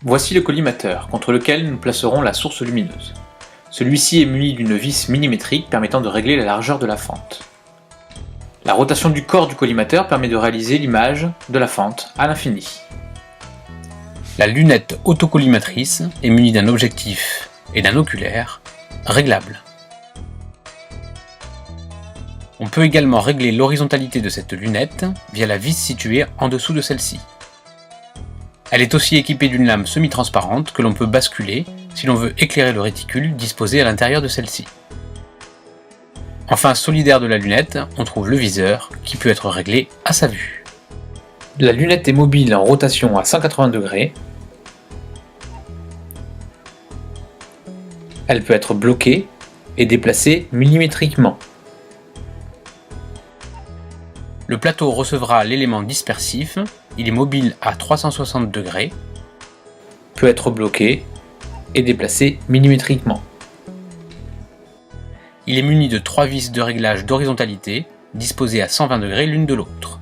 Voici le collimateur, contre lequel nous placerons la source lumineuse. Celui-ci est muni d'une vis millimétrique permettant de régler la largeur de la fente. La rotation du corps du collimateur permet de réaliser l'image de la fente à l'infini. La lunette autocollimatrice est munie d'un objectif et d'un oculaire réglables. On peut également régler l'horizontalité de cette lunette via la vis située en dessous de celle-ci. Elle est aussi équipée d'une lame semi-transparente que l'on peut basculer si l'on veut éclairer le réticule disposé à l'intérieur de celle-ci. Enfin, solidaire de la lunette, on trouve le viseur qui peut être réglé à sa vue. La lunette est mobile en rotation à 180 degrés. Elle peut être bloquée et déplacée millimétriquement. Le plateau recevra l'élément dispersif, il est mobile à 360 degrés, peut être bloqué et déplacé millimétriquement. Il est muni de 3 vis de réglage d'horizontalité, disposées à 120 degrés l'une de l'autre.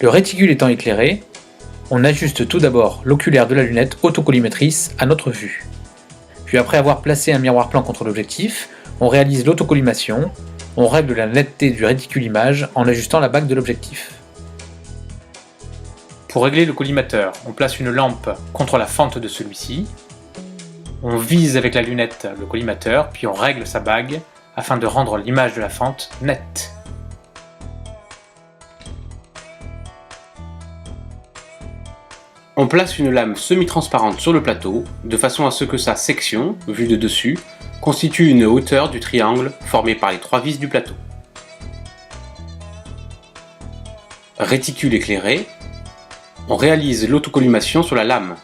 Le réticule étant éclairé, on ajuste tout d'abord l'oculaire de la lunette autocollimatrice à notre vue. Puis après avoir placé un miroir plan contre l'objectif, on réalise l'autocollimation, on règle la netteté du réticule image en ajustant la bague de l'objectif. Pour régler le collimateur, on place une lampe contre la fente de celui-ci, on vise avec la lunette le collimateur, puis on règle sa bague afin de rendre l'image de la fente nette. On place une lame semi-transparente sur le plateau, de façon à ce que sa section, vue de dessus, constitue une hauteur du triangle formé par les 3 vis du plateau. Réticule éclairé, on réalise l'autocollimation sur la lame.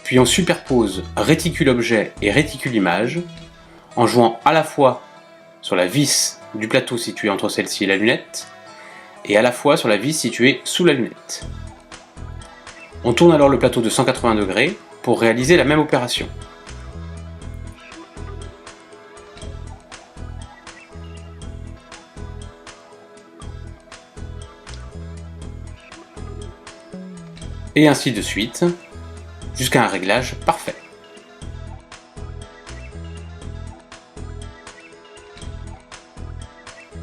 Puis on superpose réticule objet et réticule image, en jouant à la fois sur la vis du plateau située entre celle-ci et la lunette, et à la fois sur la vis située sous la lunette. On tourne alors le plateau de 180 degrés pour réaliser la même opération. Et ainsi de suite, jusqu'à un réglage parfait.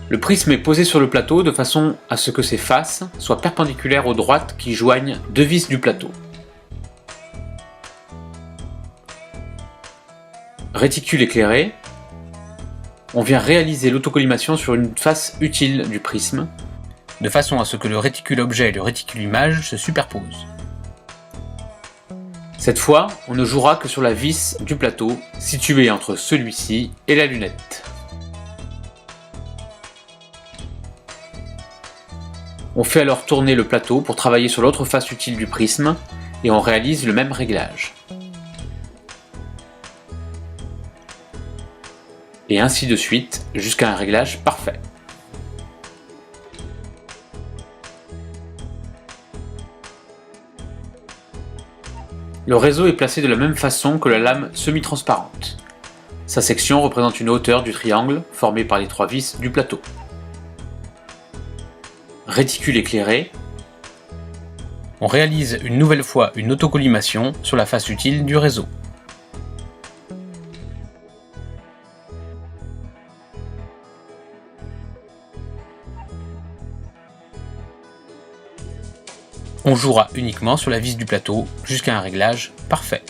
Le prisme est posé sur le plateau de façon à ce que ses faces soient perpendiculaires aux droites qui joignent 2 vis du plateau. Réticule éclairé, on vient réaliser l'autocollimation sur une face utile du prisme, de façon à ce que le réticule objet et le réticule image se superposent. Cette fois, on ne jouera que sur la vis du plateau située entre celui-ci et la lunette. On fait alors tourner le plateau pour travailler sur l'autre face utile du prisme et on réalise le même réglage. Et ainsi de suite jusqu'à un réglage parfait. Le réseau est placé de la même façon que la lame semi-transparente. Sa section représente une hauteur du triangle formé par les 3 vis du plateau. Réticule éclairé, on réalise une nouvelle fois une autocollimation sur la face utile du réseau. On jouera uniquement sur la vis du plateau jusqu'à un réglage parfait.